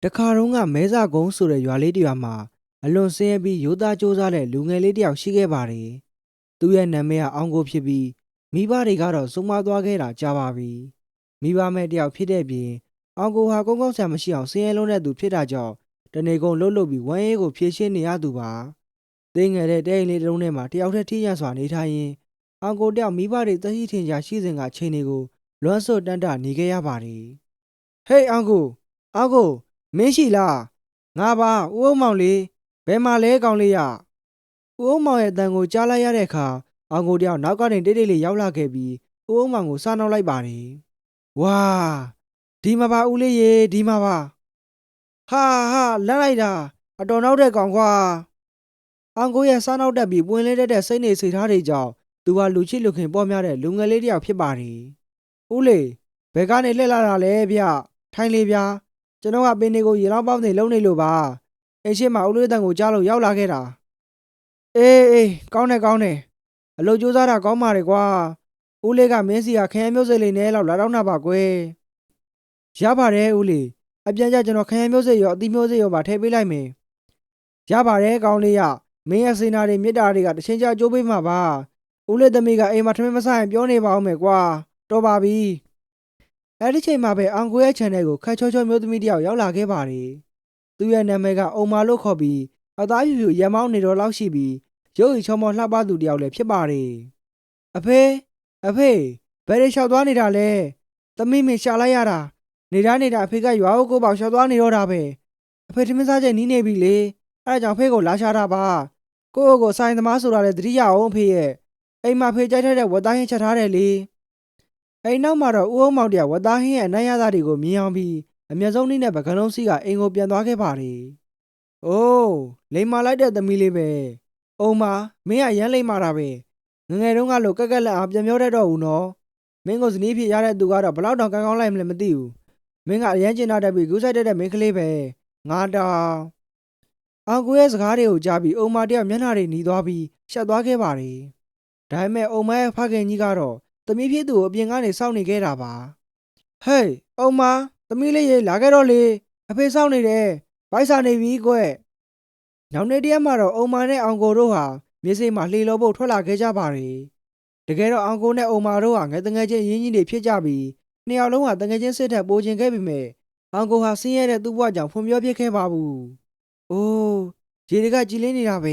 တခါတုန်းကမဲစာကုန်းဆိုတဲ့ရွာလေးတစ်ရွာမှာအလွန်ဆင်းရဲပြီးရိုးသားကြိုးစားတဲ့လူငယ်လေးတစ်ယောက်ရှိခဲ့ပါတယ်။သူ့ရဲ့နာမည်ကအောင်ကိုဖြစ်ပြီးမိဘတွေကတော့ဆုံးမသွားခဲ့တာကြာပါပြီ။မိဘမဲ့တစ်ယောက်ဖြစ်တဲ့ပြင်အောင်ကိုဟာကောင်းကောင်းဆန်မရှိအောင်ဆင်းရဲလုံးတဲ့သူဖြစ်တာကြောင့်တနေကုန်လှုပ်လှုပ်ပြီးဝမ်းရေးကိုဖြည့်ရှင်းနေရသူပါ။သိငယ်တဲ့တဲ့အိမ်လေးတစ်လုံးထဲမှာတယောက်တည်းထိရန်စွာနေထိုင်ရင်အောင်ကိုတယောက်မိဘတွေသိရှိထင်ရှားရှိစဉ်ကချိန်တွေကိုလွမ်းဆွတ်တန်းတနေခဲ့ရပါတယ်။ဟေးအောင်ကိုမင်းရှိလားငါပါဦးအောင်မောင်လေးဘယ်မှာလဲကောင်လေးရဦးအောင်မောင်ရဲ့အတန်ကိုကြားလိုက်ရတဲ့အခါအောင်ကိုတယောက်နောက်ကနေတိတ်တိတ်လေးရောက်လာခဲ့ပြီးဦးအောင်မောင်ကိုစားနှောက်လိုက်ပါတယ်ဝါဒီမှာပါဦးလေးရေဒီမှာပါဟာလန့်လိုက်တာအတော်နောက်တဲ့ကောင်ကွာအောင်ကိုရဲ့စားနှောက်တက်ပြီးပွင့်လင်းတဲ့စိတ်နေစိတ်ထားတွေကြောင့်သူဟာလူချစ်လူခင်ပေါ်များတဲ့လူငယ်လေးတစ်ယောက်ဖြစ်ပါတယ်ဦးလေးဘယ်ကနေလှည့်လာတာလဲဗျထိုင်လေဗျာကျွန်တော်ကပင်တွေကိုရေလောင်းပေါင်းနေလုံးနေလို့ပါအိမ်ရှိမှာဦးလေးတန်ကိုကြားလို့ရောက်လာခဲ့တာအေးကောင်းတယ်အလုပ်ကြိုးစားတာကောင်းပါတယ်ကွာဦးလေးကမင်းစီကခရမ်းမျိုးစိတ်လေးနဲ့လောက်လာတော့နာပါကွယ်ရပါတယ်ဦးလေးအပြန်ကြကျွန်တော်ခရမ်းမျိုးစိတ်ရောအသီးမျိုးစိတ်ရောပါထည့်ပေးလိုက်မယ်ရပါတယ်ကောင်းလေးရမင်းရဲ့စေနာတွေမေတ္တာတွေကတချင်းချအကျိုးပေးမှာပါဦးလေးသမီးကအိမ်မှာထမင်းမစားရင်ပြောနေပါအောင်မယ်ကွာတော်ပါပြီအဲ့ဒီချိန်မှာပဲအောင်ကိုရဲ့ channel ကိုခက်ချောချောမျိုးသမီးတယောက်ရောက်လာခဲ့ပါတယ်။သူရဲ့နာမည်ကအုံမာလို့ခေါ်ပြီးအသားဖြူရံမောင်းနေတော့လောက်ရှိပြီးရုပ်ရည်ချောမောလှပသူတယောက်လည်းဖြစ်ပါတယ်။အဖေဘယ်တွေလျှောက်သွားနေတာလဲ။သမီးမရှာလိုက်ရတာနေတာအဖေကရွာကိုပေါက်လျှောက်သွားနေတော့တာပဲ။အဖေထမင်းစားချိန်နီးနေပြီလေ။အဲ့ဒါကြောင့်ဖေကိုလာရှာတာပါ။ကိုဆိုင်သမားဆိုတာလေတတိယအောင်အဖေရဲ့အိမ်မှာဖေကြိုက်တဲ့ဝတ်သားဟင်းချက်ထားတယ်လေ။အိမ်နောက်မှာတော့ဦးအောင်မောင်တယောက်ဝတ်သားဟင်းရဲ့အနက်ရသားတွေကိုမြင်အောင်ပြီးအမျက်ဆုံးနည်းနဲ့ပကံလုံးစီးကအိမ်ကိုပြန်သွားခဲ့ပါတယ်။အိုးလိမ္မာလိုက်တဲ့သမီးလေးပဲ။အုံမမင်းကရမ်းလိမ္မာတာပဲ။ငငယ်တုန်းကလို့ကက်ကက်လက်အားပြန်ပြောတတ်တော့ဘူးနော်။မင်းကိုဇနီးဖြစ်ရတဲ့သူကတော့ဘလောက်တောင်ကောင်းလိုက်မလဲမသိဘူး။မင်းကအရမ်းကျင်နာတတ်ပြီးဂူးဆိုင်တဲ့မိန်းကလေးပဲ။ငါတောင်အောင်ကိုရဲ့စကားတွေကိုကြားပြီးအုံမတယောက်မျက်နှာတွေหนีသွားပြီးရှက်သွားခဲ့ပါတယ်။ဒါပေမဲ့အုံမရဲ့ဖခင်ကြီးကတော့သမီးဖြစ်သူကိုအပြင်ကနေစောင့်နေခဲ့တာပါဟေးအုံမသမီးလေးရေလာခဲ့တော့လေအဖေစောင့်နေတယ်ဘိုက်စာနေပြီကွနောက်နေ့တရက်မှာတော့အုံမနဲ့အောင်ကိုတို့ဟာမြေစိမ်မှာလှေလောဖို့ထွက်လာခဲ့ကြပါတယ်တကယ်တော့အောင်ကိုနဲ့အုံမတို့ဟာငယ်တငယ်ချင်းရင်းကြီးတွေဖြစ်ကြပြီးနှစ်ယောက်လုံးဟာတငယ်ချင်းစစ်ထက်ပိုချင်ခဲ့ပြီမဲ့အောင်ကိုဟာဆင်းရဲတဲ့သူ့ဘဝကြောင့်ဖွံ့ဖြိုးဖြစ်ခဲ့ပါဘူးအိုးရေတွေကကြည်လင်းနေတာပဲ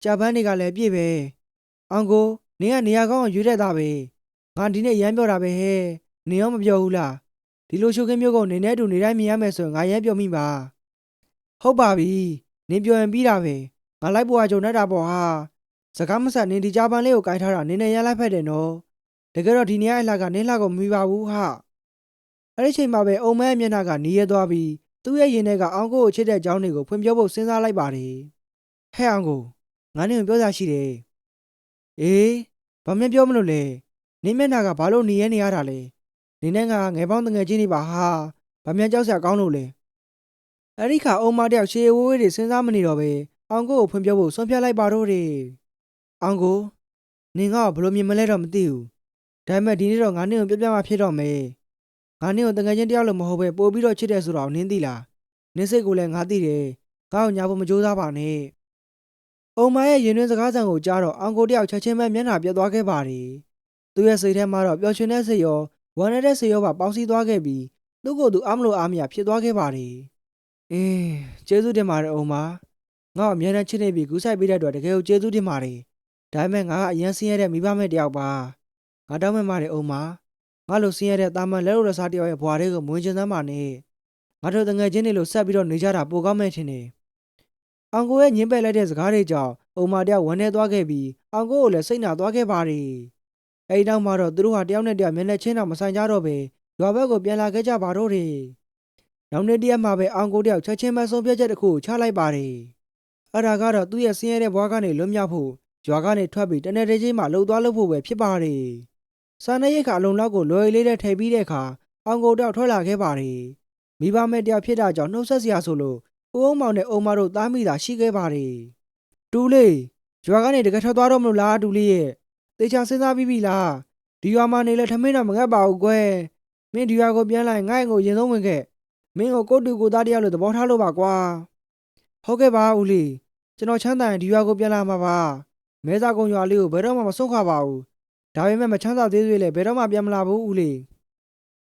ကြာပန်းတွေကလည်းပြည့်ပဲအောင်ကိုနေရာကောင်းအောင်ရွေးတတ်တာပဲငါဒီနေ့ရမ်းပြောတာပဲဟဲ့နေရောမပြောဘူးလားဒီလိုရှုပ်ခင်းမျိုးကိုနေနဲ့တူနေတိုင်းမြင်ရမယ်ဆိုရင်ငါရမ်းပြောမိပါဟုတ်ပါပြီနင်ပြောရင်ပြီးတာပဲငါလိုက်ပေါ်အကြုံနဲ့တာပေါ့ဟာစကားမဆက်နင်ဒီကြားပန်းလေးကိုကင်ထားတာနင်နဲ့ရမ်းလိုက်ဖက်တယ်နော်တကယ်တော့ဒီနေရာအလှကနင်လှကိုမမီပါဘူးဟာအဲ့ဒီချိန်မှာပဲအုံမဲမျက်နှာကနီးရဲသွားပြီးသူ့ရဲ့ရင်ထဲကအောင်ကိုကိုချစ်တဲ့ကြောင်းတွေကိုဖွင့်ပြောဖို့စဉ်းစားလိုက်ပါတယ်ဟဲ့အောင်ကိုငါနဲ့ပြောစားရှိတယ်အေးဘာမှပြောမလို့လဲနင်းမျက်နှာကဘာလို့နေရတာလဲနင်းနဲ့ငါငယ်ပေါင်းတငယ်ချင်းတွေပါဟာဗမြန်ကြောက်စရာကောင်းလို့လဲအဲ့ဒီခါအုံမတယောက်ရှေးဝေးတွေစဉ်းစားမနေတော့ပဲအောင်ကိုကိုဖွင့်ပြောဖို့ဆွန့်ပြလိုက်ပါတော့တယ်အောင်ကိုနင်ကဘလို့မြင်မလဲတော့မသိဘူးဒါပေမဲ့ဒီနေ့တော့ငါနင့်ကိုပြမှဖြစ်တော့မယ်ငါနင့်ကိုတငယ်ချင်းတယောက်လို့မဟုတ်ပဲပို့ပြီးတော့ချစ်တယ်ဆိုတော့နင်းသိလားနင်းစိတ်ကိုလည်းငါသိတယ်ငါ့ကိုညာဖို့မကြိုးစားပါနဲ့အုံမရဲ့ရင်တွင်စကားစံကိုကြားတော့အောင်ကိုတယောက်ချက်ချင်းပဲမျက်နှာပြတ်သွားခဲ့ပါတယ်သူရဲ့စိတ်ထဲမှာတော့ပျော်ရွှင်တဲ့စိတ်ရောဝမ်းနည်းတဲ့စိတ်ရောပါပေါင်းစည်းသွားခဲ့ပြီးသူ့ကိုယ်သူအားမလို့အားမရဖြစ်သွားခဲ့ပါတယ်။ကျေးဇူးတင်ပါတယ်အုံမ။ငါ့ကိုအမြဲတမ်းချစ်နေပြီးကူးဆိုင်ပေးတဲ့အတွက်တကယ်ကိုကျေးဇူးတင်ပါတယ်။ဒါပေမဲ့ငါကအရင်ဆင်းရဲတဲ့မိဘမဲ့တယောက်ပါ။ငါတောင်းပန်ပါတယ်အုံမ။ငါလိုဆင်းရဲတဲ့တာမန်လက်လိုလက်စားတယောက်ရဲ့ဘွားလေးကိုမွေးချင်သမ်းပါနဲ့။ငါတို့တငယ်ချင်းတွေလိုဆက်ပြီးတော့နေကြတာပိုကောင်းမဲ့ထင်တယ်။အောင်ကိုရဲ့ညှင်းပယ်လိုက်တဲ့စကားတွေကြောင့်အုံမတယောက်ဝမ်းနည်းသွားခဲ့ပြီးအောင်ကိုကိုလည်းစိတ်နာသွားခဲ့ပါတယ်။အဲဒီနောက်မှာတော့သူတို့ဟာတယောက်နဲ့တယောက်မျက်နှာချင်းတော့မဆိုင်ကြတော့ပဲရွာဘက်ကိုပြန်လာခဲ့ကြပါတော့တယ်။နောက်နေ့တရက်မှာပဲအောင်ကိုတယောက်ချက်ချင်းပဲဆုံးဖြတ်ချက်တစ်ခုကိုချလိုက်ပါတယ်။အဲ့ဒါကတော့သူ့ရဲ့ဆင်းရဲတဲ့ဘဝကနေလွတ်မြောက်ဖို့ရွာကနေထွက်ပြီးတနေ့တည်းချင်းမှလှုပ်သွားလို့ဖို့ပဲဖြစ်ပါတယ်။စာနေရိတ်ခါအလုံးလောက်ကိုလွယ်လေးနဲ့ထည့်ပြီးတဲ့အခါအောင်ကိုတယောက်ထွက်လာခဲ့ပါတယ်။မိဘမဲ့တယောက်ဖြစ်တာကြောင့်နှုတ်ဆက်စရာဆိုလို့ဦးအောင်မောင်နဲ့အုံမတို့သားမိတာရှိခဲ့ပါတယ်။တူလေးရွာကနေတကယ်ထွက်သွားတော့မလို့လားတူလေးရဲ့တေချာစဉ်းစားပြီးပြီလားဒီရွာမှာနေလဲထမင်းတော့မငတ်ပါဘူးကွယ်မင်းဒီရွာကိုပြန်လိုက်ငါ့ကိုရင်ဆုံးဝင်ခဲ့ မင်းကိုကိုတူကိုသားတယောက်လို့သဘောထားလို့ပါကွာဟုတ်ကဲ့ပါဦးလေးကျွန်တော်ချမ်းသာရင်ဒီရွာကိုပြန်လာမှာပါမဲသားကုန်းရွာလေးကိုဘယ်တော့မှမဆုံးခွာပါဘူးဒါပေမဲ့မချမ်းသာသေးသေးလေဘယ်တော့မှပြန်မလာဘူးဦးလေး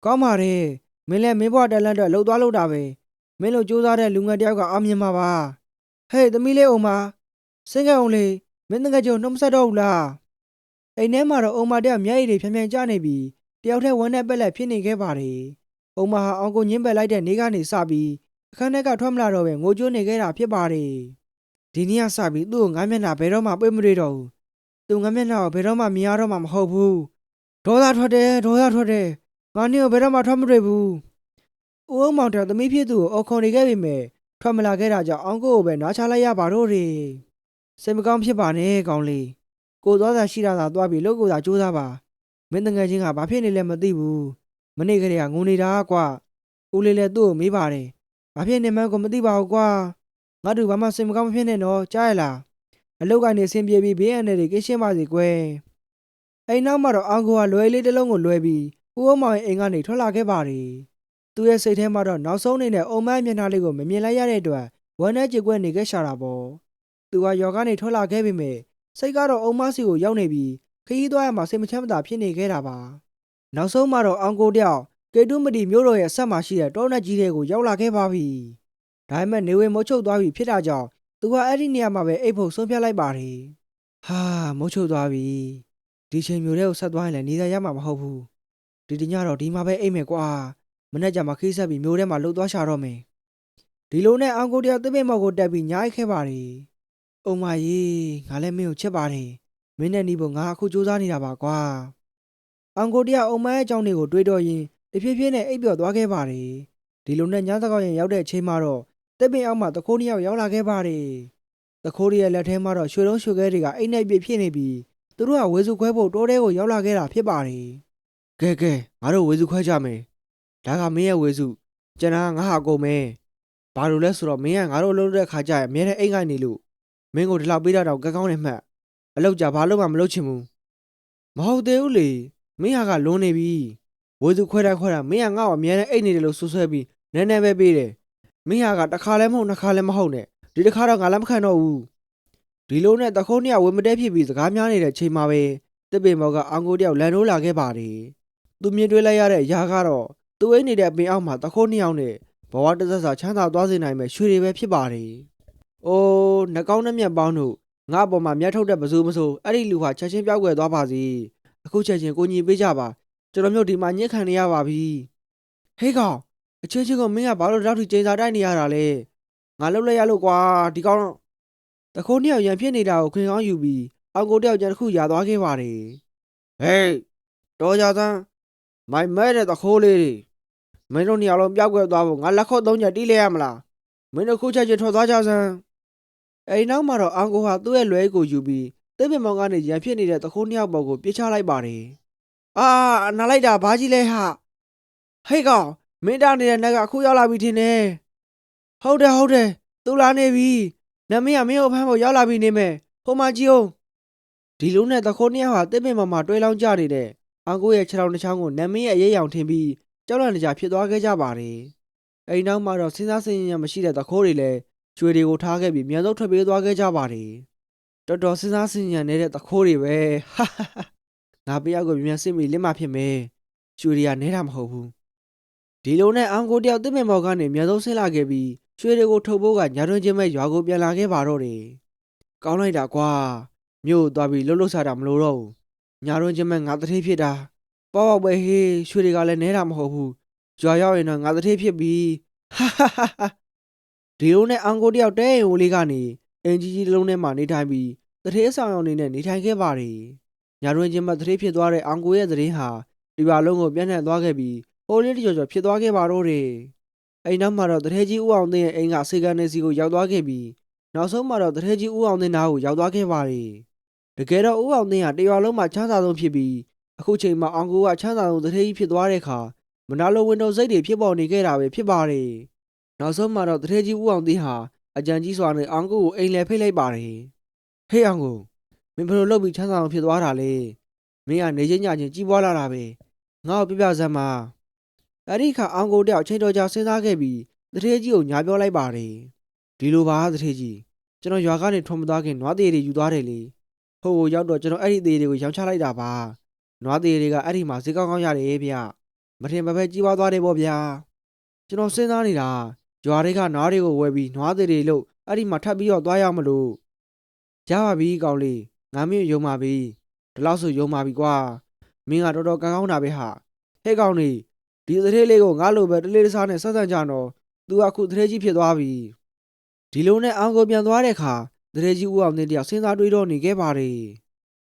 ကောင်းပါတယ်မင်းလည်းမင်းဘွားတက်လန့်အတွက်လှုပ်သွားလှုပ်တာပဲမင်းလိုကြိုးစားတဲ့လူငယ်တယောက်ကအောင်မြင်မှာပါဟေးသမီးလေးအောင်မစင်ကအောင်လေးမင်းတကယ်ကြုံနှုတ်မဆက်တော့ဘူးလားအိမ်ထဲမှာတော့အောင်မတယောက်မျက်ရည်တွေဖြန်းဖြန်းကျနေပြီးတယောက်တည်းဝမ်းနဲ့ပက်လက်ဖြစ်နေခဲ့ပါတယ်အောင်မဟာအောင်ကိုညင်းပယ်လိုက်တဲ့နေ့ကနေစပြီးအခန်းထဲကထွက်မလာတော့ပဲငိုကြိုးနေခဲ့တာဖြစ်ပါတယ်ဒီနေ့ကစပြီးသူ့ကိုငါးမျက်နှာဘယ်တော့မှပွင့်မတွေ့တော့ဘူးသူငါးမျက်နှာကိုဘယ်တော့မှမြင်ရတော့မှမဟုတ်ဘူးဒေါသထွက်တယ်ငါနင်းကိုဘယ်တော့မှထွက်မတွေ့ဘူးဦးအောင်မောင်တော်သမီးဖြစ်သူကိုအော်ခေါ်နေခဲ့ပြီမဲ့ထွက်မလာခဲ့တာကြောင့်အောင်ကိုကိုပဲနားချလိုက်ရပါတော့တယ်စိတ်မကောင်းဖြစ်ပါနဲ့ကောင်းလေးကိုသွားတာရှိတာသာသွားပြီးလို့ကိုသာကြိုးစားပါမင်းတငယ်ချင်းကဘာဖြစ်နေလဲမသိဘူးမနေ့ကတည်းကငိုနေတာကွာဦးလေးလည်းသူ့ကိုမေးပါတယ်ဘာဖြစ်နေမှန်းကိုမသိပါဘူးကွာငါတို့ဘာမှစိတ်မကောင်းမဖြစ်နဲ့နော်ကြားရလားအလောက်ကနေဆင်ပြေပြီးဘေးအန္တရာယ်တွေကင်းရှင်းပါစေကွယ်အိမ်နောက်မှာတော့အောင်ကိုကလွယ်လေးတစ်လုံးကိုလွယ်ပြီးဦးအောင်မောင်ရဲ့အိမ်ကနေထွက်လာခဲ့ပါတယ်သူရဲ့စိတ်ထဲမှာတော့နောက်ဆုံးအနေနဲ့အုံမန်းမျက်နှာလေးကိုမမြင်လိုက်ရတဲ့အတွက်ဝမ်းနဲ့ကြေကွက်နေခဲ့ရှာတာပေါ့သူကယောဂကနေထွက်လာခဲ့ပြီမဲ့စိတ်ကတော့အုံမစီကိုရောက်နေပြီးခရီးသွားရမှာစိတ်မချမ်းမသာဖြစ်နေခဲ့တာပါနောက်ဆုံးမှာတော့အောင်ကိုတယောက်ကေတုမတီမြို့တော်ရဲ့ဆက်မှာရှိတဲ့တောနက်ကြီးတွေကိုရောက်လာခဲ့ပါပြီဒါပေမဲ့နေဝင်မိုးချုပ်သွားပြီဖြစ်တာကြောင့်သူကအဲ့ဒီနေရာမှာပဲအိတ်ဖို့ဆုံးဖြတ်လိုက်ပါတယ်ဟာမိုးချုပ်သွားပြီဒီချိန်မျိုးတွေကိုဆက်သွားရင်လည်းနေရမှာမဟုတ်ဘူးဒီညတော့ဒီမှာပဲအိတ်မယ်ကွာမနေ့ကမှခီးဆက်ပြီးမျိုးထဲမှာလှုပ်သွားရှာတော့မယ်ဒီလိုနဲ့အောင်ကိုတယောက်တစ်ပိတ်မော်ကိုတက်ပြီးညားရိုက်ခဲ့ပါတယ်။အုံမကြီးငါလည်းမင်းကိုချစ်ပါတယ်။မင်းနဲ့နီးဖို့ငါအခုစူးစမ်းနေတာပါကွာ။အောင်ကိုတယောက်အုံမရဲ့အကြောင်းတွေကိုတွေးတော့ရင်တဖြည်းဖြည်းနဲ့အိပ်ပျော်သွားခဲ့ပါတယ်။ဒီလိုနဲ့ညသကောက်ရင်ရောက်တဲ့အချိန်မှာတော့တစ်ပိတ်အောက်မှာတခိုးနှစ်ယောက်ရောက်လာခဲ့ပါတယ်။တခိုးရဲ့လက်ထဲမှာတော့ရွှေလုံးရွှေခဲတွေကအိတ်နဲ့ပြည့်ဖြစ်နေပြီးသူတို့ကဝေစုခွဲဖို့တိုးတဲကိုရောက်လာခဲ့တာဖြစ်ပါတယ်။ကဲငါတို့ဝေစုခွဲကြမယ်။ဒါကမင်းရဲ့ဝေစုကျွန်တော်ငါဟာကုန်မယ်။ဘာလို့လဲဆိုတော့မင်းကငါတို့လှုပ်တဲ့ခါကျရင်အမြဲတမ်းအိမ်ကနေလို့မင်းကိုဒီလောက်ပေးတာတော့ကကောင်းနေမှတ်အလောက်ကြဘာလို့မှမလုပ်ချင်ဘူးမဟုတ်သေးဘူးလေမင်းဟာကလွန်နေပြီဝေစုခွဲတာမင်းကငါ့ကိုအမြဲတမ်းအိမ်နေတယ်လို့ဆွဲပြီးနည်းနည်းပဲပေးတယ်မင်းဟာကတစ်ခါလည်းမဟုတ်နှစ်ခါလည်းမဟုတ်နဲ့ဒီတစ်ခါတော့ငါလည်းမခံတော့ဘူးဒီလိုနဲ့တခုံးနှစ်ယောက်ဝေမတဲဖြစ်ပြီးစကားများနေတဲ့ချိန်မှာပဲတစ်ပင်မော်ကအောင်ကိုတယောက်လန်ထိုးလာခဲ့ပါတယ်သူမြင်တွေ့လိုက်ရတဲ့အရာကတော့သူအိမ်နေတဲ့အပင်အောက်မှာတခုံးနှစ်ယောက်နဲ့ဘဝတသက်စာချမ်းသာသွားစေနိုင်မဲ့ရွှေတွေပဲဖြစ်ပါတယ်။အိုးနှကောင်းနှမျက်ပေါင်းတို့ငါ့အပေါ်မှာမျက်ထုတ်တဲ့ပစိုးအဲ့ဒီလူဟာချက်ချင်းပြောက်ွယ်သွားပါစီ။အခုချက်ချင်းကိုညီပေးကြပါကျွန်တော်မျိုးဒီမှာညစ်ခံနေရပါပြီ။ဟေးကောင်အချင်းချင်းကမင်းကဘာလို့တောက်ထီကျင်းစာတိုက်နေရတာလဲ။ငါလှုပ်လိုက်ရလို့ကွာဒီကောင်တခိုးနှစ်ယောက်ရန်ဖြစ်နေတာကိုခင်ကောင်းယူပြီးအောင်ကိုတယောက်ကျန်တစ်ခုရသွားခဲ့ပါတယ်။ဟေးတော်ကြသန်းမိုင်မဲတဲ့တခိုးလေးတွေမင်းတို့နှစ်ယောက်လုံးပြောက်ွယ်သွားဖို့ငါလက်ခုပ်သုံးချက်တီးလဲရမလားမင်းတို့ခုချက်ချင်းထွက်သွားကြစမ်းအိမ်နောက်မှာတော့အောင်ကိုဟာသူ့ရဲ့လွယ်ကိုယူပြီးတစ်ပင်မောင်ကနေရန်ဖြစ်နေတဲ့တခိုးနှစ်ယောက်ပေါ်ကိုပြစ်ချလိုက်ပါတယ်အာနားလိုက်တာဘာကြီးလဲဟာဟေးကောင်မင်းတာနေတဲ့နက်ကအခုရောက်လာပြီထင်တယ်ဟုတ်တယ်သူလာနေပြီနမင်းကမင်းကိုဖမ်းဖို့ရောက်လာပြီနေမယ်ဟိုမှာကြည့်အောင်ဒီလိုနဲ့တခိုးနှစ်ယောက်ဟာတစ်ပင်မောင်မှာတွဲလောင်းကြနေတဲ့အောင်ကိုရဲ့ခြေထောက်တစ်ချောင်းကိုနမင်းရဲ့အရေးရောင်ထင်ပြီးကြောက်လန့်နေကြဖြစ်သွားခဲ့ကြပါတယ်အိမ်နောက်မှာတော့စဉ်းစားဆင်ခြင်မရှိတဲ့တခိုးတွေလည်းကျွေတွေကိုထားခဲ့ပြီးမြန်ဆုံးထွက်ပြေးသွားခဲ့ကြပါတယ်တော်တော်စဉ်းစားဆင်ခြင်နေတဲ့တခိုးတွေပဲဟာငါပြယောက်ကိုမြန်စစ်မိလင်းမှဖြစ်မယ်ကျွေတွေကနဲတာမဟုတ်ဘူးဒီလိုနဲ့အောင်ကိုတယောက်တစ်ပင်ပေါ်ကနေမြန်ဆုံးဆင်းလာခဲ့ပြီးကျွေတွေကိုထုတ်ဖို့ကညာတွင်ချင်းမဲ့ရွာကိုပြန်လာခဲ့ပါတော့တယ်ကောင်းလိုက်တာကွာမြို့သွားပြီးလှုပ်ရှားတာမလို့တော့ဘူးညာတွင်ချင်းမဲ့ငါတထေးဖြစ်တာပေါ့ပဲဟေးရွှေတွေကလည်းနဲတာမဟုတ်ဘူးကြွာရောက်ရင်တော့ငါတထေးဖြစ်ပြီဟာဒီလိုနဲ့အောင်ကိုတယောက်တဲဟိုလေးကနေအင်ကြီးတစ်လုံးထဲမှာနေထိုင်ပြီးတထေးအဆောင်အနေနဲ့နေထိုင်ခဲ့ပါတယ်ညာတွင်ချင်းမှတထေးဖြစ်သွားတဲ့အောင်ကိုရဲ့သတင်းဟာဒီပါလုံးကိုပြန့်နှံ့သွားခဲ့ပြီးဟိုလေးတကြော်ဖြစ်သွားခဲ့ပါတော့တယ်အိမ်နောက်မှာတော့တထေးကြီးဦးအောင်သိန်းရဲ့အိမ်ကစေကန်နေစီကိုရောက်သွားခဲ့ပြီးနောက်ဆုံးမှာတော့တထေးကြီးဦးအောင်သိန်းနားကိုရောက်သွားခဲ့ပါတယ်တကယ်တော့ဦးအောင်သိန်းဟာတရွာလုံးမှာချမ်းသာဆုံးဖြစ်ပြီးအခုချိန်မှာအောင်ကိုကချမ်းသာဆုံးတထေးကြီးဖြစ်သွားတဲ့အခါမနာလိုဝင်တော်စိတ်တွေဖြစ်ပေါ်နေခဲ့တာပဲဖြစ်ပါတယ်နောက်ဆုံးမှာတော့တထေးကြီးဦးအောင်သိန်းဟာအကြံကြီးစွာနဲ့အောင်ကိုကိုအိမ်လဲဖိတ်လိုက်ပါတယ်ဟေးအောင်ကိုမင်းဘယ်လိုလုပ်ပြီးချမ်းသာဆုံးဖြစ်သွားတာလဲမင်းကနေချင်းညချင်းကြီးပွားလာတာပဲငါ့ကိုပြပြစမ်းပါ အဲ့ဒီခါအောင်ကိုတယောက်ချိန်တော်ကြာစဉ်းစားခဲ့ပြီးတထေးကြီးကိုညာပြောလိုက်ပါတယ်ဒီလိုပါတထေးကြီးကျွန်တော်ရွာကနေထွန်မသွားခင်နွားသေးတွေယူသွားတယ်လေဟိုရောက်တော့ကျွန်တော်အဲ့ဒီသေးတွေကိုရောင်းချလိုက်တာပါနွားသေးတွေကအဲ့ဒီမှာဈေးကောင်းကောင်းရတယ်ဗျမထင်မဖက်ကြီးပွားသွားတယ်ပေါ့ဗျာကျွန်တော်စဉ်းစားနေတာရွာတွေကနွားတွေကိုဝယ်ပြီးနွားသေးတွေလို့အဲ့ဒီမှာထပ်ပြီးတော့သွားရမလို့ရပါပြီကောင်လေးငါမင်းယုံပါပြီဒီလောက်ဆိုယုံပါပြီကွာမင်းကတော်တော်ကောင်းကောင်းတာပဲဟာဟဲ့ကောင်လေးဒီတထေးလေးကိုငါလိုပဲတလေးတစားနဲ့ဆက်ဆံကြတော့သူကအခုတထေးကြီးဖြစ်သွားပြီဒီလိုနဲ့အောင်ကိုပြန်သွားတဲ့အခါတထေးကြီးဦးအောင်သိန်းတယောက်စဉ်းစားတွေးတော့နေခဲ့ပါတယ်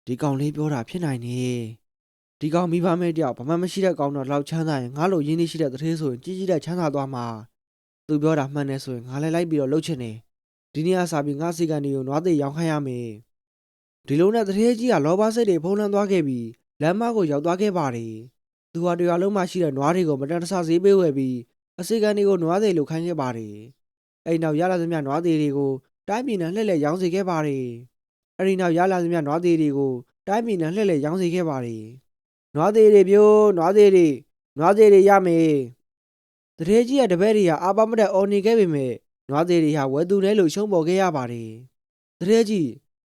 ဒီကောင်လေးပြောတာဖြစ်နိုင်နေဒီကောင်မိဘမဲတယောက်ဘာမှမရှိတဲ့ကောင်တော့လောက်ချမ်းသာရင်ငါလိုရင်းနှီးရှိတဲ့တထေးဆိုရင်ကြီးကြီးတဲ့ချမ်းသာသွားမှာသူပြောတာမှန်တယ်ဆိုရင်ငါလည်းလိုက်ပြီးတော့လှုပ်ချင်တယ်ဒီနေ့ကစားပြီးငါစီကန်တွေကိုနွားသေးရောင်းခိုင်းရမယ်ဒီလိုနဲ့တထေးကြီးကလောဘစိတ်တွေဖုံးလွှမ်းသွားခဲ့ပြီးလမ်းမကိုရောက်သွားခဲ့ပါတယ်သူဟာတရားလုံးမှရှိတဲ့နွားတွေကိုမတန်တဆဈေးပေးဝယ်ပြီးအစီကန်တွေကိုနွားသေးလိုခိုင်းခဲ့ပါတယ်အဲ့နောက်ရလာသမျှနွားသေးတွေကိုတိုင်းပြည်နဲ့လှည့်လည်ရောင်းစေခဲ့ပါတယ်အဲ့ဒီနောက်ရလာသမျှနွားသေးတွေကိုတိုင်းပြည်နဲ့လှည့်လည်ရောင်းစေခဲ့ပါတယ်နွားသေးတွေပြိုးနွားသေးတွေရမယ်တထေးကြီးရဲ့တပည့်တွေကအာပမတက်အော်နေခဲ့ပေမဲ့နွားသေးတွေဟာဝယ်သူနဲ့လို့ရှုံးပေါ်ခဲ့ရပါတယ်တထေးကြီး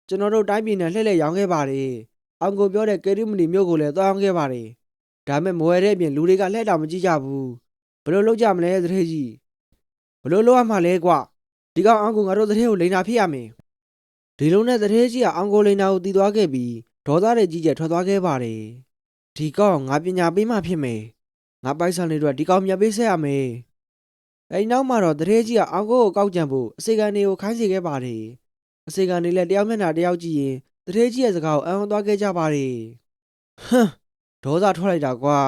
ကျွန်တော်တို့တိုင်းပြည်နဲ့လှည့်လည်ရောင်းခဲ့ပါတယ်အောင်ကိုပြောတဲ့ကေရီမနီမြို့ကိုလည်းသွားအောင်ခဲ့ပါတယ်ဒါမဲ့မဝယ်တဲ့အပြင်လူတွေကလှည့်တာမကြည့်ကြဘူးဘယ်လိုလုပ်ကြမလဲတထေးကြီးဘယ်လိုလုပ်ရမှာလဲကွာဒီကောင်အောင်ကိုငါတို့တထေးကိုလိန်တာဖြစ်ရမယ်ဒီလိုနဲ့တထေးကြီးကအောင်ကိုလိန်တာကိုတီးသွားခဲ့ပြီးဒေါသတွေကြီးကျယ်ထွက်သွားခဲ့ပါတယ်ဒီကောင်ငါပညာပေးမှဖြစ်မယ်ငါပိုက်ဆံတွေတော့ဒီကောင်မြတ်ပေးဆက်ရမယ်အဲဒီနောက်မှာတော့တထေးကြီးကအောင်ကိုကောက်ကြံဖို့အစီကန်တွေကိုခိုင်းစေခဲ့ပါတယ်အစီကန်တွေလည်းတယောက်မျက်နှာတယောက်ကြည့်ရင်တထေးကြီးရဲ့စကားကိုအံ့ဩသွားခဲ့ကြပါတယ်ဟမ်ဒေါသထွက်လိုက်တာကွာ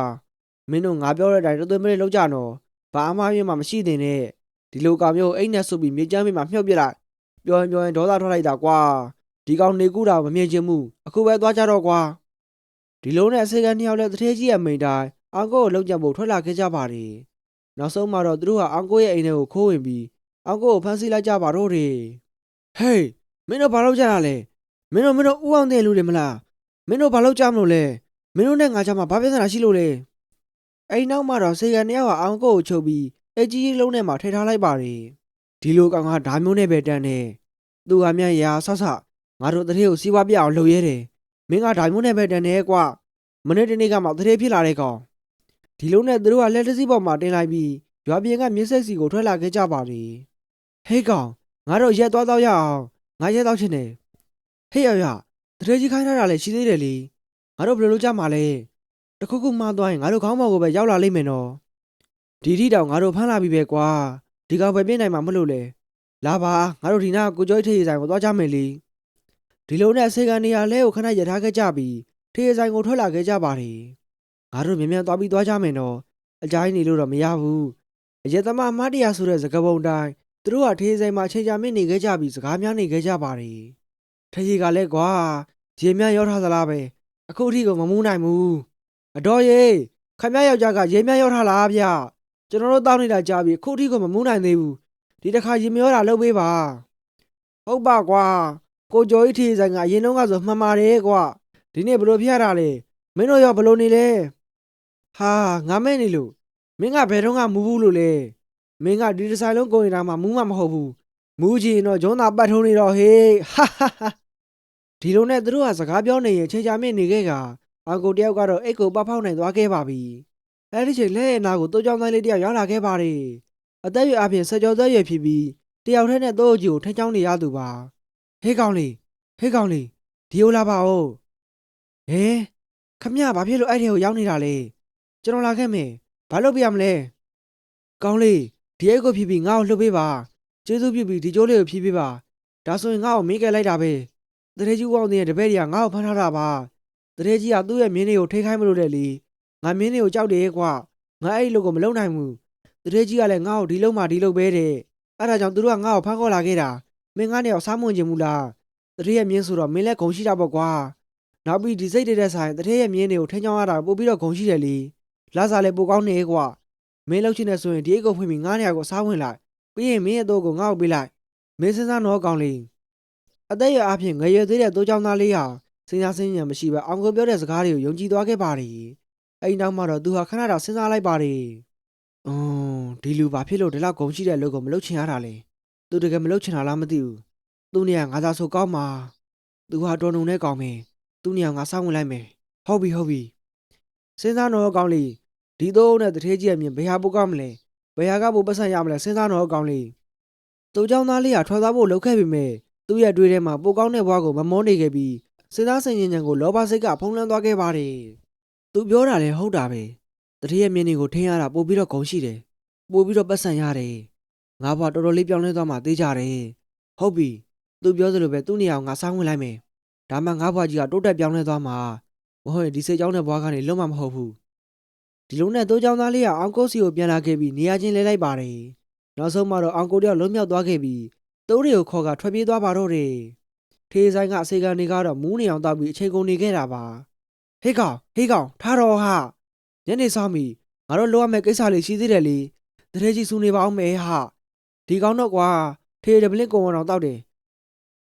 မင်းတို့ငါပြောတဲ့အတိုင်းတသွေးမလေးလောက်ကြနော်ဘာအမှားယွင်းမှမရှိသေးနဲ့ဒီလိုကောင်မျိုးအိတ်နဲ့ဆုပ်ပြီးမြေကျမ်းမေးမှာမြှုပ်ပြလိုက်ပြောရင်ဒေါသထွက်လိုက်တာကွာဒီကောင်နေကူတာမမြင်ချင်ဘူးအခုပဲသွားကြတော့ကွာဒီလိုနဲ့အစေကန်နှစ်ယောက်လည်းတထေးကြီးရဲ့မိန်တိုင်းအောင်ကိုကိုလှုပ်ကြံဖို့ထွက်လာခဲ့ကြပါတယ်နောက်ဆုံးမှာတော့သူတို့ဟာအောင်ကိုရဲ့အိမ်ထဲကိုခိုးဝင်ပြီးအောင်ကိုကိုဖမ်းဆီးလိုက်ကြပါတော့တယ်ဟေးမင်းတို့ဘာလုပ်ကြတာလဲမင်းတို့ဥအောင်တဲ့လူတွေမလားမင်းတို့ဘာလုပ်ကြမလို့လဲမင်းတို့နဲ့ငါကြမှာဘာပြဿနာရှိလို့လဲအဲ့နောက်မှာတော့စေကန်နှစ်ယောက်ကအောင်ကိုကိုချုပ်ပြီးအကြီးကြီးလုံးထဲမှာထိထားလိုက်ပါတယ်ဒီလိုကောင်ကဓာမျိုးနဲ့ပဲတန်းတယ်သူကမြန်ရာဆဆငါတို့တထေးကိုစီးပွားပြအောင်လုပ်ရဲတယ်မင်းကဓာမျိုးနဲ့ပဲတန်းတယ်ကွာမနေ့တနေ့ကမှတထေးဖြစ်လာတဲ့ကောင်ဒီလိုနဲ့သူတို့ကလက်တစည်းပေါ်မှာတင်လိုက်ပြီးရွာပြင်ကမြစ်ဆက်စီကိုထွက်လာခဲ့ကြပါတယ်ဟေးကောင်ငါတို့ရက်သွားတော့ရအောင်ငါရက်တော့ချင်တယ်ဟေးရတထေးကြီးခိုင်းထားတာလည်းရှိသေးတယ်လေငါတို့ဘယ်လိုလုပ်ကြမှာလဲတခုခုမှားသွားရင်ငါတို့ခေါင်းပေါ်ကိုပဲရောက်လာလိမ့်မယ်နော်ဒီထိတောင်ငါတို့ဖမ်းလာပြီပဲကွာဒီကောင်ပဲပြင်းနိုင်မှာမလို့လေလာပါငါတို့ဒီနာကိုကြောထိရေးဆိုင်ကိုသွားကြမယ်လေဒီလိုနဲ့အစေကန်နေရာလဲကိုခဏရထားခဲ့ကြပြီးထိရေးဆိုင်ကိုထွက်လာခဲ့ကြပါတယ်ငါတို့မြန်သွားပြီးသွားကြမယ်နော်အကြိုင်းနေလို့တော့မရဘူးအရက်သမားမတရားဆိုတဲ့စကားပုံတိုင်းသူတို့ကထိရေးဆိုင်မှာချိန်ချမင်းနေခဲ့ကြပြီးစကားများနေခဲ့ကြပါတယ်ထရေးကလည်းကွာရေမြရောက်ထားသလားပဲအခုအထိကိုမမူးနိုင်ဘူးအတော်ရေခမရယောက်ျားကရေမြရောက်ထားလားဗျကျွန်တော်တို့တောင်းနေတာကြားပြီးအခုအထိကိုမမူးနိုင်သေးဘူးဒီတစ်ခါရေမရောတာလုပ်ပေးပါဟုတ်ပါကွာကိုကျော်ကြီးထီဆိုင်ကအရင်တော့ကဆိုမှန်ပါတယ်ကွာဒီနေ့ဘလို့ဖျက်တာလဲမင်းတို့ရောဘလို့နေလဲဟာငါမဲ့နေလို့မင်းကဘယ်တော့မှမူးဘူးလို့လဲမင်းကဒီဒီဇိုင်းလုံးကိုရင်တာမှမူးမှမဟုတ်ဘူးမူးချင်တော့ဂျွန်းသာပတ်ထုံးနေတော့ဟေးဟာဟာဟာဒီလိုနဲ့သူတို့ကစကားပြောနေရင်ချိန်ချမင်းနေခဲ့ကအကိုတယောက်ကတော့အိတ်ကိုပဖောက်နိုင်သွားခဲ့ပါပြီအဲ့ဒီချိန်လက်ရနာကိုတိုးကြောင်သားလေးတယောက်ရောက်လာခဲ့ပါတယ်အသက်အရွယ်အပြင်ဆက်ကြောသက်ရွယ်ဖြစ်ပြီးတယောက်တည်းနဲ့တိုးအကြီးကိုထိန်းချောင်းနေရသူပါဟေးကောင်လေးဒီကိုလာပါဦးဟဲခမရဘာဖြစ်လို့အဲ့ဒီကိုရောက်နေတာလဲကျွန်တော်လာခဲ့မယ်ဘာလုပ်ပြရမလဲကောင်းလေးဒီအိတ်ကိုဖြီးပြီးငါ့ကိုလှုပ်ပေးပါကျေးဇူးပြုပြီးဒီကျိုးလေးကိုဖြီးပေးပါဒါဆိုရင်ငါ့ကိုမင်းကဲလိုက်တာပဲတရေကြီးဝေါင်းတဲ့တပည့်တွေကငါ့ကိုဖမ်းထားတာပါတရေကြီးကသူ့ရဲ့မင်းတွေကိုထိခိုင်းမလို့တဲ့လေငါမင်းတွေကိုကြောက်တယ်ကွာငါအဲ့ဒီလိုကိုမလုပ်နိုင်ဘူးတရေကြီးကလည်းငါ့ကိုဒီလုံးမှဒီလုံးပဲတဲ့အဲ့ဒါကြောင့်သူတို့ကငါ့ကိုဖမ်းခေါ်လာခဲ့တာမင်းငါနဲ့ရောက်စားမွန်ချင်ဘူးလားတရေရဲ့မင်းဆိုတော့မင်းလည်းဂုံရှိတာပေါ့ကွာနောက်ပြီးဒီစိတ်တဲ့ဆိုင်တရေရဲ့မင်းတွေကိုထိန်းချောင်းရတာပို့ပြီးတော့ဂုံရှိတယ်လေလာစားလည်းပိုကောင်းနေကွာမင်းလောက်ချင်နေဆိုရင်ဒီအိတ်ကိုဖွင့်ပြီးငါနဲ့ကိုစားဝင်လိုက်ပြီးရင်မင်းရဲ့တော့ကိုငါ့ကိုပေးလိုက်မင်းစဉ်းစားတော့ကောင်းလေအသက်ရအဖြစ်ငရွယ်သေးတဲ့တိုးချောင်းသားလေးဟာစဉ်းစားစင်းဉာဏ်မရှိဘဲအောင်ကိုပြောတဲ့စကားတွေကိုယုံကြည်သွားခဲ့ပါတယ်အဲ့နောက်မှာတော့သူဟာခဏတော့စဉ်းစားလိုက်ပါတယ် ဒီလူဘာဖြစ်လို့ဒီလောက်ဂုဏ်ရှိတဲ့အလုပ်ကိုမလုပ်ချင်ရတာလဲသူတကယ်မလုပ်ချင်တာလားမသိဘူးသူနေရာငါသာဆိုကောင်းမှာသူဟာတော်နှုံနဲ့ကောင်းမယ်သူနေရာငါစောင့်ဝင်လိုက်မယ်ဟုတ်ပြီစဉ်းစားတော့ကောင်းလေဒီသုံးနဲ့တထေးကြီးအမြင်ဘယ်ဟာပိုကောင်းမလဲဘယ်ဟာကပိုပတ်စံရမလဲစဉ်းစားတော့ကောင်းလေသူเจ้าသားလေးကထွက်သွားဖို့လုပ်ခဲ့ပေမဲ့သူ့ရဲ့တွေးထဲမှာပိုကောင်းတဲ့ဘဝကိုမမောနေခဲ့ပြီးစဉ်းစားဆင်ခြင်ဉာဏ်ကိုလောဘစိတ်ကဖုံးလွှမ်းသွားခဲ့ပါတယ်သူပြောတာလည်းဟုတ်တာပဲတထေးရဲ့မြင်တွေကိုထင်ရတာပိုပြီးတော့ဂုဏ်ရှိတယ်ပိုပြီးတော့ပတ်စံရတယ်ငါဘဝတော်တော်လေးပြောင်းလဲသွားမှသိကြတယ်ဟုတ်ပြီသူပြောသလိုပဲသူ့နေရာကိုငါစောင့်ဝင်လိုက်မယ်ဒါမှငါဘဝကြီးကတိုးတက်ပြောင်းလဲသွားမှာမဟုတ်ရင်ဒီစိတ်ကြောင်းတဲ့ဘဝကနေလွတ်မှာမဟုတ်ဘူးဒီလိုနဲ့တိုးချောင်းသားလေးကအောင်ကိုစီကိုပြန်လာခဲ့ပြီးနေရာချင်းလဲလိုက်ပါတယ်နောက်ဆုံးမှာတော့အောင်ကိုတယောက်လွတ်မြောက်သွားခဲ့ပြီးတိုးတွေကိုခေါ်ကထွက်ပြေးသွားပါတော့တယ်ထေးဆိုင်ကအစေခံတွေကတော့မူးနေအောင်တောက်ပြီးအချိန်ကုန်နေခဲ့တာပါဟေးကောင်ထားတော့ဟာညနေဆောင်ပြီငါတို့လိုရမယ့်ကိစ္စလေးရှိသေးတယ်လေတရေကြီးစူနေပါအောင်မယ်ဟာဒီကောင်တော့ကွာထေးဒပလင်းကုံအောင်တောက်တယ်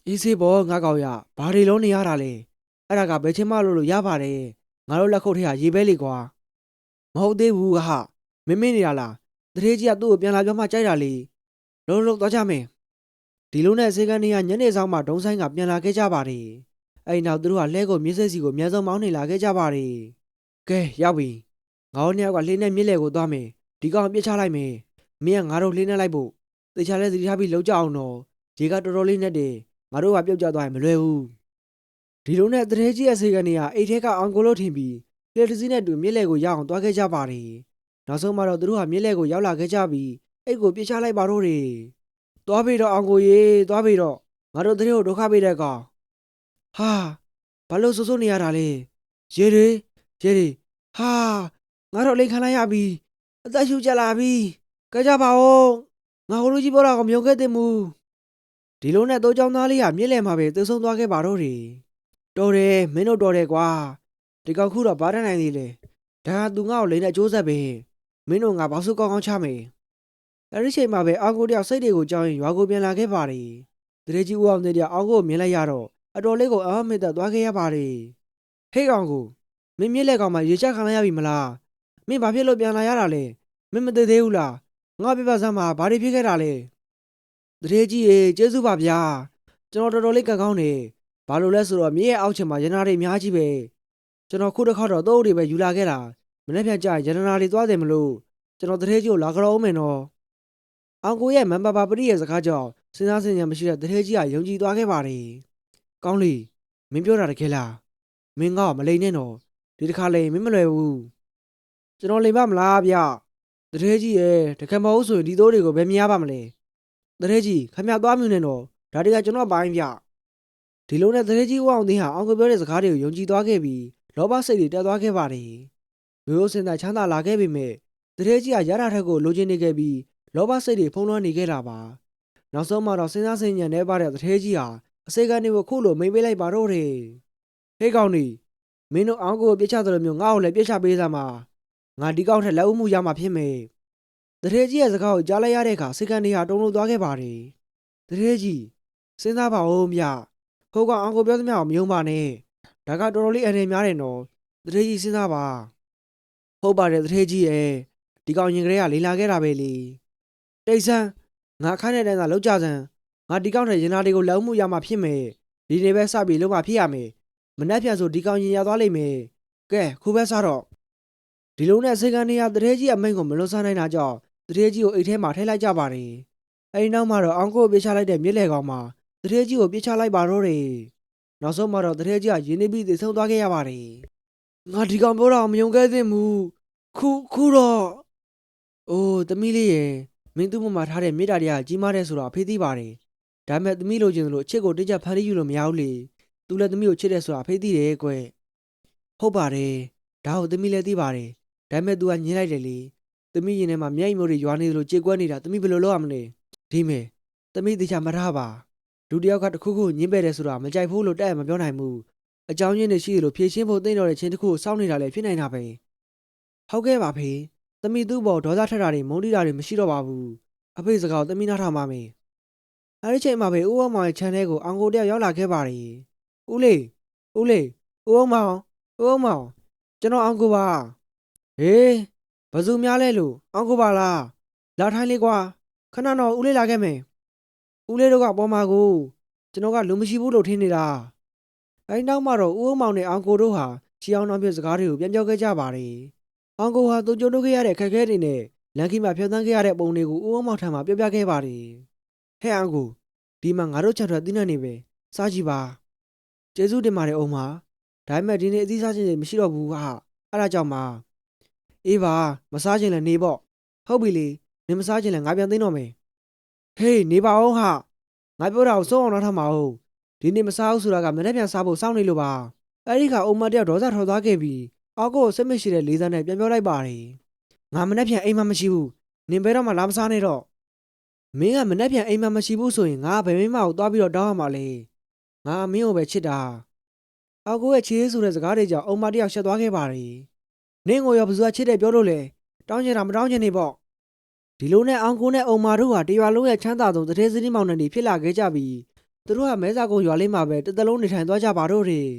အေးစေးဘောငါကောင်ရဘာတွေလုံးနေရတာလဲအဲ့ဒါကဘယ်ချင်းမလို့ရပါတယ်ငါတို့လက်ခုပ်ထဲကရေပဲလေကွာမဟုတ်သေးဘူးဟာမင်းနေရလားတရေကြီးကသူ့ကိုပြန်လာပြောမှကြိုက်တာလေလုံးသွားကြမယ်ဒီလိုနဲ့စေကန်နေရညနေဆောင်မှာဒုံဆိုင်ကပြန်လာခဲ့ကြပါတယ်အဲ့နောက်သူတို့ကလဲကိုမြစ်ဆက်စီကိုအများဆုံးမောင်းနေလာခဲ့ကြပါတယ်ကဲရောက်ပြီငါတို့နှစ်ယောက်ကလှင်းနဲ့မြစ်လေကိုသွားမယ်ဒီကောင်ပြစ်ချလိုက်မယ်မင်းကငါတို့လှင်းနဲ့လိုက်ဖို့တေချာလဲစီထားပြီးလောက်ကြအောင်တော့ရေကတော်တော်လေးနဲ့တယ်ငါတို့ကပြုတ်ကျသွားရင်မလွယ်ဘူးဒီလိုနဲ့တရေကြီးရဲ့စေကန်နေရအိတ်ထဲကအောင်ကိုလို့ထင်ပြီးလေတစည်းနဲ့တူမြစ်လေကိုရောက်အောင်သွားခဲ့ကြပါတယ်နောက်ဆုံးမှာတော့သူတို့ဟာမြစ်လေကိုရောက်လာခဲ့ကြပြီးအိတ်ကိုပြစ်ချလိုက်ပါတော့တယ်သွားပြီတော့အောင်ကိုရေသွားပြီတော့ငါတို့တရေကိုဒုက္ခပေးတဲ့ကောင်ဟာဘာလို့စိုးနေရတာလဲရေတွေဟာငါတို့လိန်ခံလိုက်ရပြီအသက်ရှူကြလာပြီကြပါဦးငါဟိုလူကြီးပေါ်တော့မယုံခဲ့သင့်ဘူးဒီလိုနဲ့တိုးချောင်းသားလေးကမြစ်လယ်မှာပဲသေဆုံးသွားခဲ့ပါတော့တယ်တော်တယ်မင်းတို့တော်တယ်ကွာဒီကောင်ခုတော့ဘာတတ်နိုင်သေးလဲဒါကသူငါ့ကိုလိန်နဲ့ကြိုးဆက်ပဲမင်းတို့ငါဘောက်စုကောင်းကောင်းချမယ်အဲ့ဒီချိန်မှာပဲအောင်ကိုတယောက်စိတ်တွေကိုကြောင်းရင်ရွာကိုပြန်လာခဲ့ပါတယ်တရေကြီးဦးအောင်တဲ့အောင်ကိုမြင်လိုက်ရတော့အတော်လေးကိုအမမေတ္တာသွားခဲ့ရပါတယ်ဟေးကောင်ကိုမင်းမြစ်လက်ကောင်မှာရေချခံလိုက်ရပြီမလားမင်းဘာဖြစ်လို့ပြန်လာရတာလဲမင်းမသိသေးဘူးလားငါပြပစမ်းမှာဘာတွေဖြစ်ခဲ့တာလဲတရေကြီးရေကျေးဇူးပါဗျာကျွန်တော်တော်တော်လေးကံကောင်းတယ်ဘာလို့လဲဆိုတော့မြစ်ရဲ့အောက်ချင်မှာရတနာတွေအများကြီးပဲကျွန်တော်ခုတစ်ခါတော့တိုးတွေပဲယူလာခဲ့တာမနေ့ပြန်ကြရတနာတွေသွားတယ်မလို့ကျွန်တော်တရေကြီးကိုလာကြတော့မယ်နော်အောင်ကိုရဲ့မန်ပါပါပရိရဲ့စကားကြောင့်စဉ်းစားဆင်ခြင်မရှိတဲ့တရေကြီးကယုံကြည်သွားခဲ့ပါတယ်ကောင်းလေမင်းပြောတာတကယ်လားမင်းကမလိန်နဲ့တော့ဒီတစ်ခါလိန်မင်းမလွယ်ဘူးကျွန်တော်လိန်ပါမလားဗျတရေကြီးရဲ့တကယ်မဟုတ်ဆိုရင်ဒီသိုးတွေကိုဘယ်မြင်ရပါမလဲတရေကြီးခမရသွားမြူနေတော့ဒါတွေကကျွန်တော်ပိုင်းဗျဒီလိုနဲ့တရေကြီးဝအောင်သိဟာအောင်ကိုပြောတဲ့စကားတွေကိုယုံကြည်သွားခဲ့ပြီးလောဘစိတ်တွေတက်သွားခဲ့ပါတယ်ရိုးစင်တဲ့ချမ်းသာလာခဲ့ပေမဲ့တရေကြီးကရတာထက်ကိုလိုချင်နေခဲ့ပြီးလောဘစိတ်တွေဖုံးလွှမ်းနေခဲ့တာပါနောက်ဆုံးမှာတော့စဉ်းစားဆင်ခြင်နေပါတဲ့တရေကြီးဟာအစေကနေကိုခုလိုမိန်ပေးလိုက်ပါတော့တယ်ဟေးကောင်ဒီမင်းတို့အောင်ကိုပြစ်ချသလိုမျိုးငါ့ကိုလည်းပြစ်ချပေးစမ်းပါငါဒီကောင်ထက်လက်ဦးမှုရမှာဖြစ်မယ်တရေကြီးရဲ့စကားကိုကြားလိုက်ရတဲ့အခါစေကန်တွေဟာတုန်လှုပ်သွားခဲ့ပါတယ်တရေကြီးစဉ်းစားပါဦးဗျဟိုကောင်အောင်ကိုပြောသမျှကိုမယုံပါနဲ့ဒါကတော်တော်လေးအနေများတယ်နော်တရေကြီးစဉ်းစားပါဟုတ်ပါတယ်တရေကြီးရဲ့ဒီကောင်ရင်ကလေးကလေလာခဲ့တာပဲလေတိတ်ဆန်းငါခိုင်းတဲ့တန်းသာလောက်ကြစမ်းငါဒီကောင်ထက်ရင်နာတွေကိုလက်ဦးမှုရမှာဖြစ်မယ်ဒီနေ့ပဲစပြီးလုံးမဖြစ်ရမယ်မနှက်ပြန်ဆိုဒီကောင်ရင်ရသွားလိမ့်မယ်ကဲခုပဲစတော့ဒီလိုနဲ့စေကန်နေရတရေကြီးအမိန်ကိုမလွန်ဆန်းနိုင်တာကြောင့်တရေကြီးကိုအိတ်ထဲမှာထည့်လိုက်ကြပါတယ်အဲဒီနောက်မှာတော့အောင်ကိုပြစ်ချလိုက်တဲ့မြစ်လေကောင်မှာတရေကြီးကိုပြစ်ချလိုက်ပါတော့တယ်နောက်ဆုံးမှာတော့တရေကြီးကရင်းနှီးပြီးသေဆုံးသွားခဲ့ရပါတယ်ငါဒီကောင်ပြောတာမယုံခဲ့သင့်ဘူးခုတော့အိုးသမီးလေးရဲ့မင်းသူ့မမှာထားတဲ့မေတ္တာတရားကြီးမားတဲ့ဆိုတော့အဖေသိပါတယ်ဒါပေမဲ့သမီးလိုချင်လို့အချစ်ကိုတိကျဖန်တီးယူလို့မရဘူးလေသူလည်းသမီးကိုချစ်တယ်ဆိုတာအဖေသိတယ်ကွဟုတ်ပါတယ်ဒါကိုသမီးလည်းသိပါတယ်ဒါပေမဲ့ तू ကညှင်းလိုက်တယ်လေသမီးရင်ထဲမှာမျက်ရည်မျိုးတွေရွာနေသလိုကြေကွဲနေတာသမီးဘယ်လိုလုပ်ရမလဲဒီမဲ့သမီးတိကျမထားပါလူတယောက်ကတခုခုညှင်းပယ်တယ်ဆိုတာမကြိုက်ဘူးလို့တဲ့မပြောနိုင်ဘူးအကြောင်းရင်းတွေရှိသလိုဖြည့်ရှင်းဖို့သိတော့တဲ့ချင်းတစ်ခုကိုစောင့်နေတာလည်းဖြစ်နေတာပဲဟုတ်ကဲ့ပါဖေသမီးသူ့ဘောဒေါသထက်တာတွေမုန်းတိတာတွေမရှိတော့ပါဘူးအဖေစကားကိုသမီးနားထောင်ပါမယ်အဲဒီချိန်မှာပဲဦးအောင်မောင်ရဲ့ခြံထဲကိုအောင်ကိုတယောက်ရောက်လာခဲ့ပါတယ်ဦးလေးဦးအောင်မောင်ကျွန်တော်အောင်ကိုပါဟေး ဘယ်သူများလဲလို့အောင်ကိုပါလားလာထိုင်လေးကွာခဏတော့ဦးလေးလာခဲ့မယ်ဦးလေးတို့ကပေါ်မှာကိုကျွန်တော်ကလူမရှိဘူးလို့ထင်နေတာအဲဒီနောက်မှတော့ဦးအောင်မောင်နဲ့အောင်ကိုတို့ဟာချီအောင်နှောင်ပြစကားတွေကိုပြန်ပြောခဲ့ကြပါတယ်အောင်ကိုဟာသူကြုံတွေ့ခဲ့ရတဲ့ခက်ခဲတွေနဲ့လန်ကီမှာဖြတ်သန်းခဲ့ရတဲ့ပုံတွေကိုဦးအောင်မောင်ထံမှာပြောပြခဲ့ပါတယ်ဟဲ့အောင်ကိုဒီမှာငါတို့ချက်ထွက်တင်းနေပဲစားကြည့်ပါကျေးဇူးတင်ပါတယ်အောင်မဒါပေမဲ့ဒီနေ့အသီးစားခြင်းတွေမရှိတော့ဘူးဟာအဲ့ဒါကြောင့်ပါအေးပါမစားခြင်းလည်းနေပေါ့ဟုတ်ပြီလေနေမစားခြင်းလည်းငါပြန်သိမ်းတော့မယ်ဟေးနေပါအောင်ဟာငါပြောတာကိုစိုးအောင်တော့ထမအောင်ဒီနေ့မစားဘူးဆိုတာကမနေ့ပြန်စားဖို့စောင့်နေလို့ပါအဲ့ဒီကအုံမတယောက်ဒေါသထွက်သွားခဲ့ပြီးအောက်ကိုစိတ်မရှိတဲ့လေးစားနဲ့ပြန်ပြောလိုက်ပါတယ်ငါမနေ့ပြန်အိမ်မမရှိဘူးနင်ဘဲတော့မှလာမစားနဲ့တော့မင်းကမနေ့ပြန်အိမ်မမရှိဘူးဆိုရင်ငါဘယ်မိမကိုသွားပြီးတော့တောင်းရမှာလဲငါမင်းကိုပဲချစ်တာအောက်ကိုရဲ့ချေးဆိုတဲ့စကားတွေကြောင့်အုံမတယောက်ရှက်သွားခဲ့ပါတယ်နင့်ကိုရောဘယ်သူကချစ်တယ်ပြောလို့လဲတောင်းချင်တာမတောင်းချင်နေပေါ့ဒီလိုနဲ့အောင်ကိုနဲ့အုံမာတို့ဟာတရွာလုံးရဲ့ချမ်းသာဆုံးတထဲစည်းမောင်နှံတွေဖြစ်လာခဲ့ကြပြီးသူတို့ဟာမဲစာကုန်းရွာလေးမှာပဲတစ်သက်လုံးနေထိုင်သွားကြပါတော့တယ်